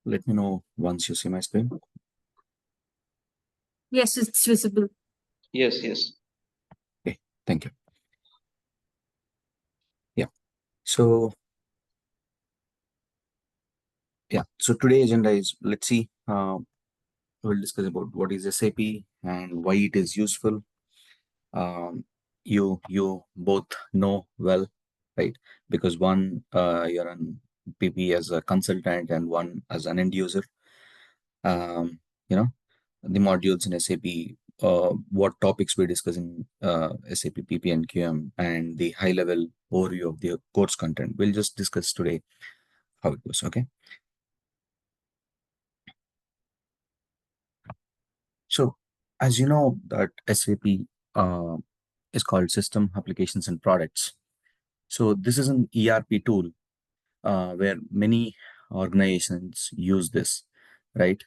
Let me know once you see my screen. Yes, it's visible. Yes, yes. Okay, thank you. Yeah. So today's agenda is, let's see. We'll discuss about what is SAP and why it is useful. You both know well, right? Because one, you're an PP as a consultant and one as an end user. Um, you know, the modules in SAP, what topics we discuss in SAP PP and QM, and the high level overview of the course content. We'll just discuss today how it goes. Okay. So, as you know, that SAP uh, is called System Applications and Products. So, this is an ERP tool where many organizations use this, right?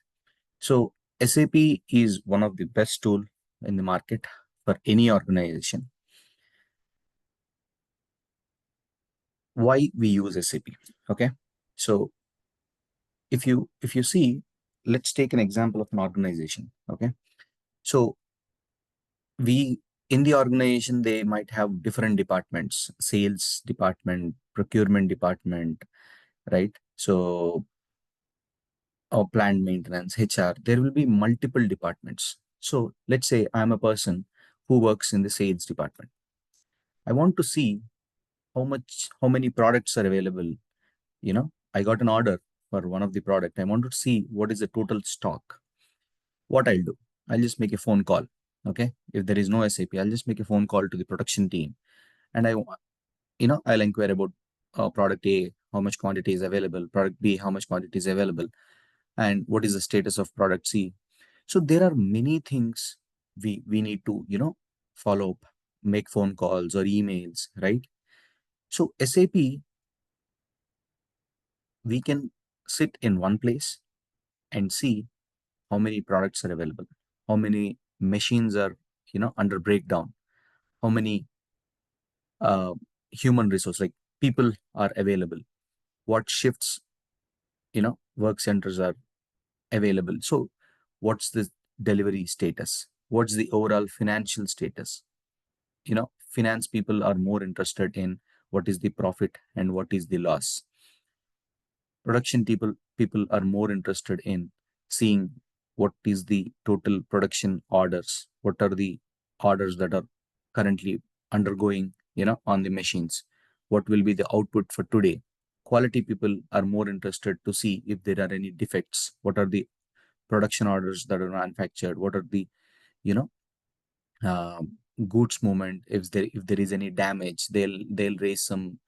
So, SAP is one of the best tool in the market for any organization. Why we use SAP? Okay, so if you see, let's take an example of an organization. Okay, so we in the organization they might have different departments: sales department, procurement department, right? So or plant maintenance, HR, there will be multiple departments. So let's say I'm a person who works in the sales department. I want to see how many products are available. I got an order for one of the product. I want to see what is the total stock. What I'll do, I'll just make a phone call. Okay, if there is no SAP, I'll just make a phone call to the production team, and I'll inquire about product A, how much quantity is available, product B, how much quantity is available, and what is the status of product C. So there are many things we need to follow up, make phone calls or emails, right? So SAP, we can sit in one place and see how many products are available, how many machines are under breakdown, how many uh, human resource like people are available, what shifts work centers are available. So what's the delivery status, what's the overall financial status. Finance people are more interested in what is the profit and what is the loss. Production people are more interested in seeing what is the total production orders, what are the orders that are currently undergoing on the machines, what will be the output for today. Quality people are more interested to see if there are any defects, what are the production orders that are manufactured, what are the you know uh, goods movement. If there is any damage, they'll raise some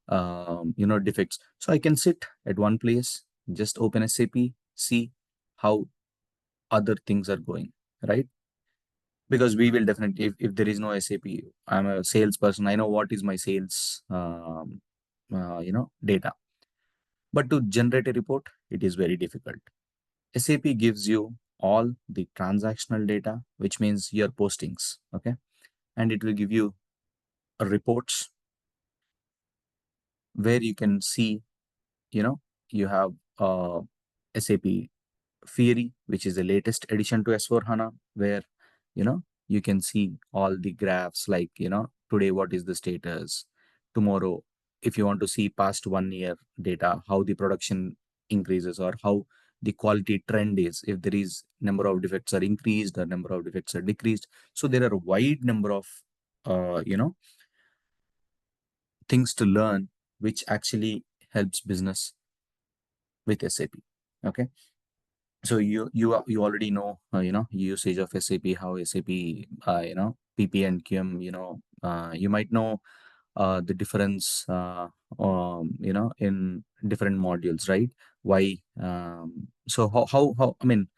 defects. So I can sit at one place, just open SAP, see how other things are going, right? Because we will definitely, if there is no SAP, I'm a salesperson, I know what is my sales data, but to generate a report, it is very difficult. SAP gives you all the transactional data, which means your postings, okay, and it will give you reports where you can see, you have SAP Fieri, which is the latest addition to S/4HANA, where you can see all the graphs, like today what is the status, tomorrow if you want to see past 1 year data, how the production increases or how the quality trend is, if there is number of defects are increased or number of defects are decreased. So there are a wide number of uh, you know things to learn, which actually helps business with SAP. Okay, so you already know usage of SAP, how SAP PP and QM. You might know the difference in different modules, right? Why? So how I mean,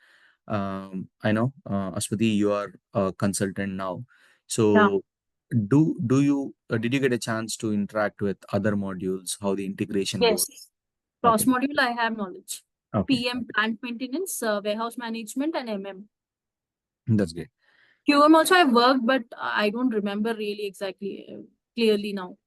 I know, Aswati, you are a consultant now. Yeah. So do you did you get a chance to interact with other modules, how the integration goes? Yes. Okay. Cross module, I have knowledge. Okay, PM, plant maintenance, warehouse management, and that's great. QM also I've worked, but I don't remember really exactly clearly now.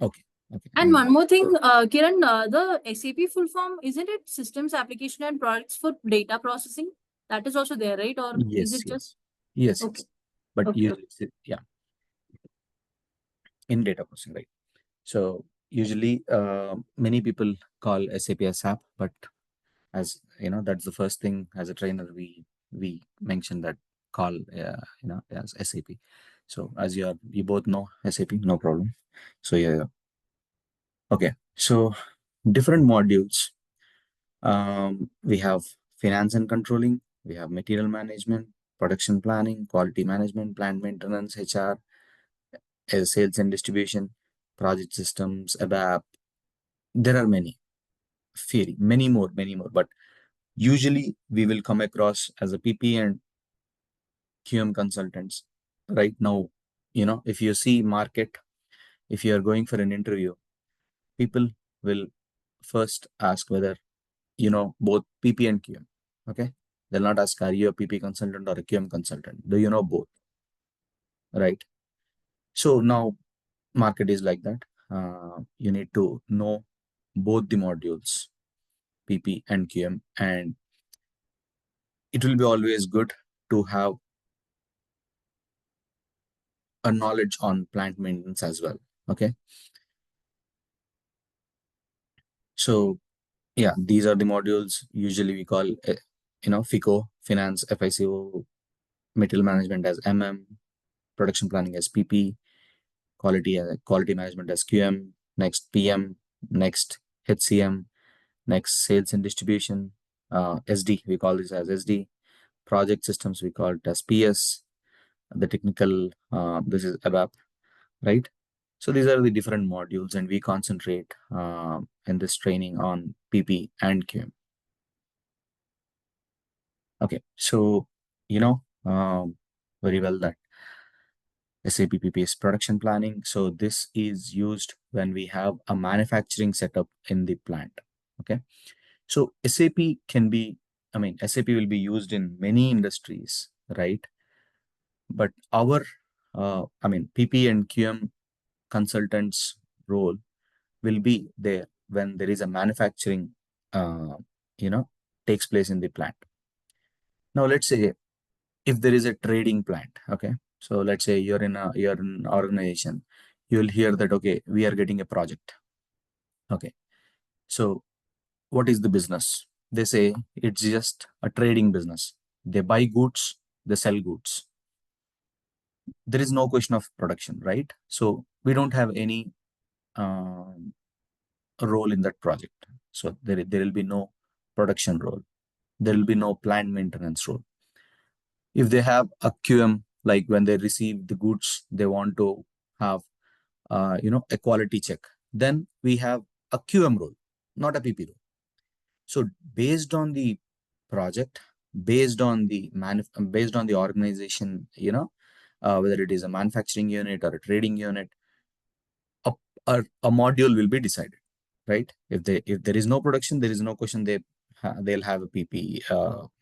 Okay, Okay. And one more thing, Kiran, the SAP full form, isn't it systems, application, and products for data processing? That is also there, right? Or is Yes, it just yes, yes, okay? yes. But Okay. usually, yeah, in data processing, right? So usually, many people call SAP as SAP, but as you know, that's the first thing as a trainer we mention that call as SAP. So as you both know SAP, no problem. So yeah, yeah. Okay. So different modules. We have finance and controlling. We have material management, production planning, quality management, plant maintenance, HR, sales and distribution, project systems, ABAP. There are many more. But usually we will come across as a PP and QM consultants. Right now, if you see market, if you are going for an interview, people will first ask whether both PP and QM. Okay. They'll not ask, are you a PP consultant or a QM consultant? Do you know both? Right. So now market is like that. You need to know both the modules, PP and QM, and it will be always good to have a knowledge on plant maintenance as well. Okay. So yeah, these are the modules usually we call, FICO, finance, FICO, material management as MM, production planning as PP, quality management as QM, next PM, next HCM, next sales and distribution, SD, we call this as SD, project systems we call it as PS, the technical, this is ABAP, right? So these are the different modules, and we concentrate in this training on PP and QM. Okay, so very well that SAP PP is production planning. So this is used when we have a manufacturing setup in the plant. Okay, so SAP will be used in many industries, right? But our, PP and QM consultants role will be there when there is a manufacturing, uh, you know, takes place in the plant. Now, let's say if there is a trading plant, okay. So let's say you're in an organization, you'll hear that okay, we are getting a project. Okay. So what is the business? They say it's just a trading business. They buy goods, they sell goods. There is no question of production, right? So we don't have any um, role in that project. So there will be no production role. There will be no plant maintenance role. If they have a QM, like when they receive the goods, they want to have a quality check. Then we have a QM role, not a PP role. So based on the project, based on the organization, whether it is a manufacturing unit or a trading unit, a, a module will be decided, right? If there is no production, there is no question they'll have a PP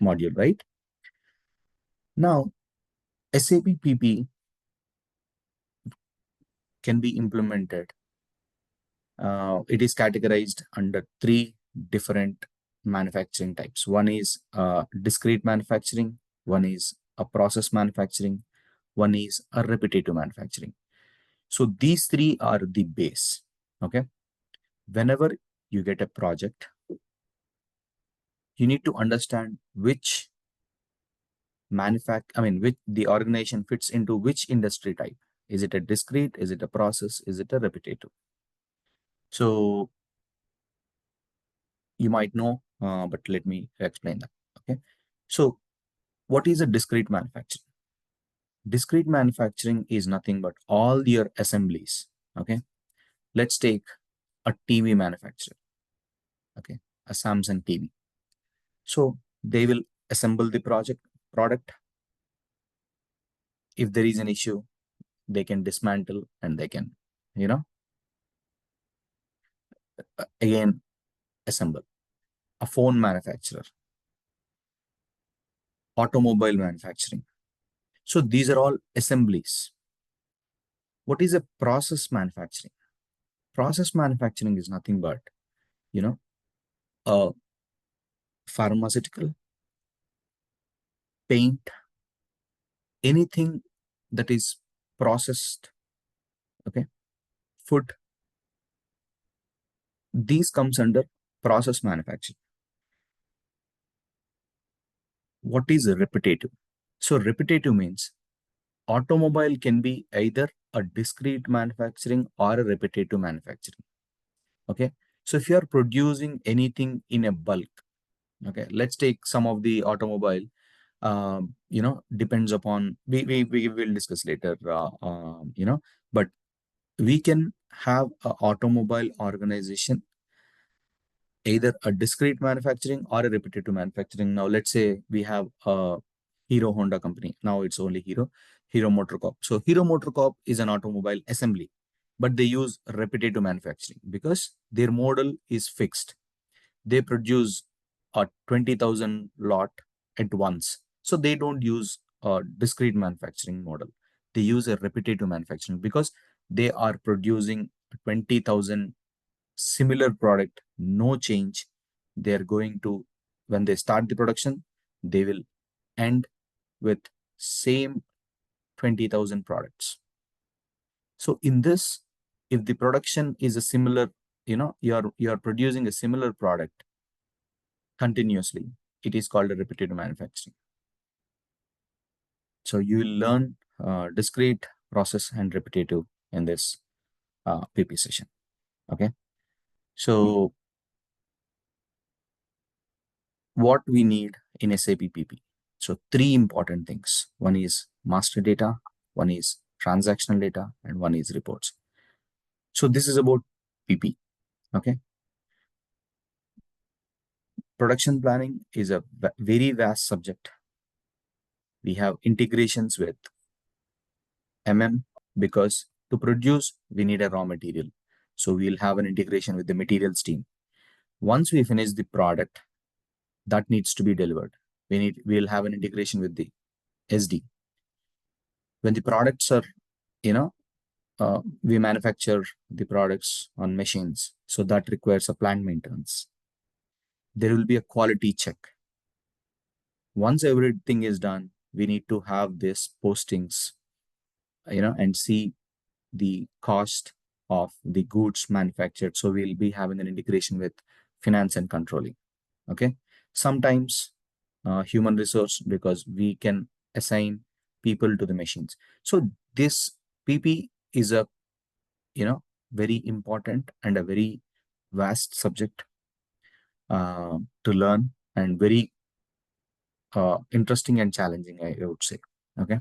module, right? Now SAP PP can be implemented. It is categorized under three different manufacturing types. One is discrete manufacturing, one is a process manufacturing, one is a repetitive manufacturing. So these three are the base. Okay. Whenever you get a project, you need to understand which which the organization fits into which industry type. Is it a discrete? Is it a process? Is it a repetitive? So you might know, but let me explain that. Okay. So what is a discrete manufacturing? Discrete manufacturing is nothing but all your assemblies. Okay. Let's take a TV manufacturer. Okay. A Samsung TV. So they will assemble the product. If there is an issue, they can dismantle and they can, you know, again assemble. A phone manufacturer, automobile manufacturing. So these are all assemblies. What is a process manufacturing? process manufacturing is nothing but, you know, a pharmaceutical, paint, anything that is processed, okay, food, these comes under process manufacturing. What is repetitive? So repetitive means automobile can be either a discrete manufacturing or a repetitive manufacturing. Okay. So if you are producing anything in a bulk, okay, let's take some of the automobile, depends upon, we will discuss later, but we can have a automobile organization, either a discrete manufacturing or a repetitive manufacturing. Now, let's say we have a Hero Honda company. Now it's only Hero Motor Corp. So Hero Motor Corp is an automobile assembly, but they use repetitive manufacturing because their model is fixed. They produce a 20,000 lot at once. So they don't use a discrete manufacturing model. They use a repetitive manufacturing because they are producing 20,000 similar product, no change. They're going to, when they start the production, they will end with same 20,000 products. So in this, if the production is a similar, you're producing a similar product continuously, it is called a repetitive manufacturing. So you will learn discrete, process, and repetitive in this PP session. Okay. So what we need in SAP PP. So three important things. One is master data, one is transactional data, and one is reports. So this is about PP. Okay. Production planning is a very vast subject. We have integrations with because to produce, we need a raw material. So we'll have an integration with the materials team. Once we finish the product that needs to be delivered, we'll have an integration with the SD. When the products are, we manufacture the products on machines, so that requires a plant maintenance. There will be a quality check. Once everything is done, we need to have this postings, and see the cost of the goods manufactured. So we'll be having an integration with finance and controlling. Okay. Sometimes human resource, because we can assign people to the machines. So this PP is a, very important and a very vast subject to learn, and very interesting and challenging, I would say. Okay.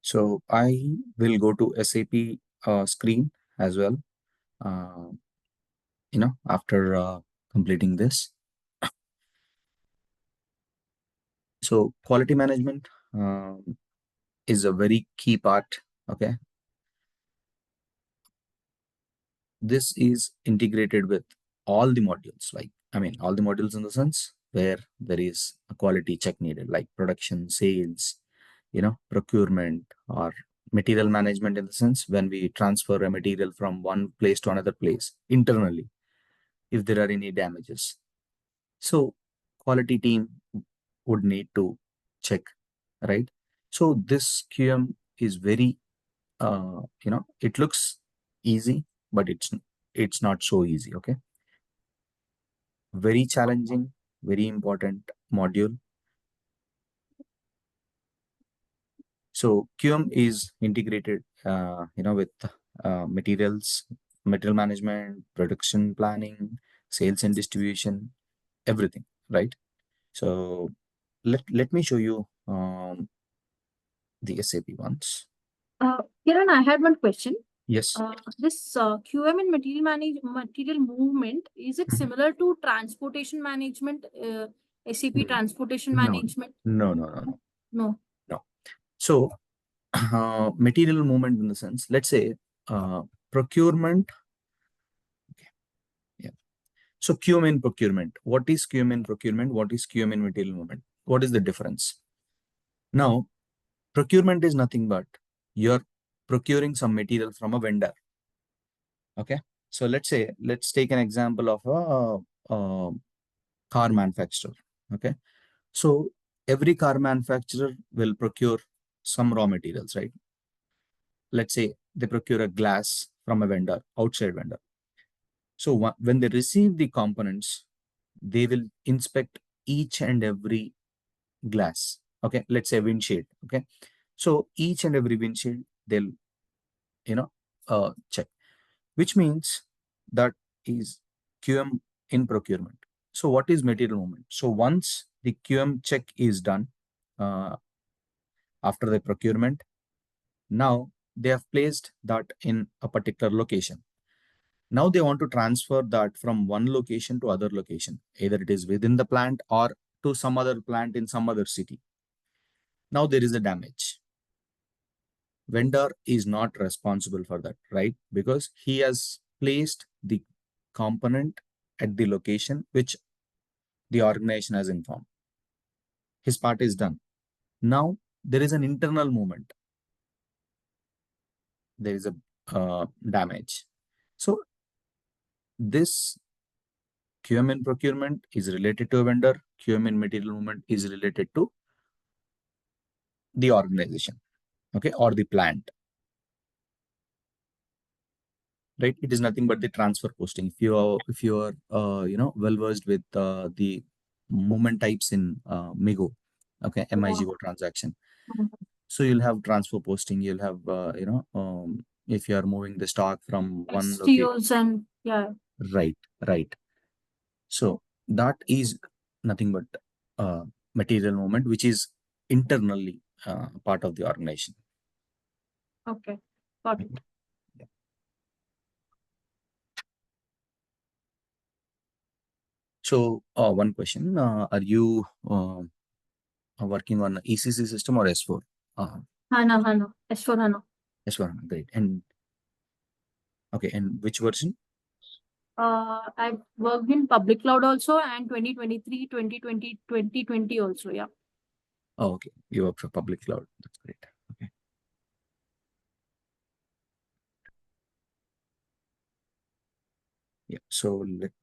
So I will go to SAP screen as well, after completing this. So quality management is a very key part. Okay. This is integrated with all the modules, all the modules in the sense where there is a quality check needed, like production, sales, procurement, or material management, in the sense when we transfer a material from one place to another place internally, if there are any damages. So quality team would need to check, right? So this QM is very, it looks easy, but it's not so easy. Okay. Very challenging, very important module. So QM is integrated, with material management, production planning, sales and distribution, everything, right? So let me show you the SAP ones. Kiran, I had one question. Yes. This QM and material movement, is it similar to transportation management, SAP transportation management? No. No. So material movement, in the sense, let's say procurement. Okay. Yeah. So QM in procurement. What is QM in procurement? What is QM in material movement? What is the difference? Now, procurement is nothing but you're procuring some material from a vendor. Okay. So let's take an example of a car manufacturer. Okay. So every car manufacturer will procure some raw materials, right? Let's say they procure a glass from a vendor, outside vendor. So when they receive the components, they will inspect each and every glass. Okay, let's say windshield. Okay, so each and every windshield they'll you know check, which means that is QM in procurement. So what is material movement? So once the QM check is done uh, after the procurement, now they have placed that in a particular location. Now they want to transfer that from one location to other location, either it is within the plant or to some other plant in some other city. Now there is a damage. Vendor is not responsible for that, right? Because he has placed the component at the location which the organization has informed. His part is done. Now there is an internal movement. There is a damage. So this QM in procurement is related to a vendor. QM in material movement is related to the organization, okay, or the plant, right? It is nothing but the transfer posting. If you are well versed with the movement types in Migo, okay, Yeah. MIGO transaction. So you'll have transfer posting. You'll have if you are moving the stock from one location, STOs and yeah. right, right. So that is nothing but material movement, which is internally part of the organization. Okay. Got Okay. it. Yeah. So one question: are you working on ECC system or S4? HANA. S4 HANA. S4, great. And okay, and which version? I've worked in public cloud also and 2023, 2020, 2020 also. Yeah. Oh, okay. You work for public cloud. That's great. Okay. Yeah. So let me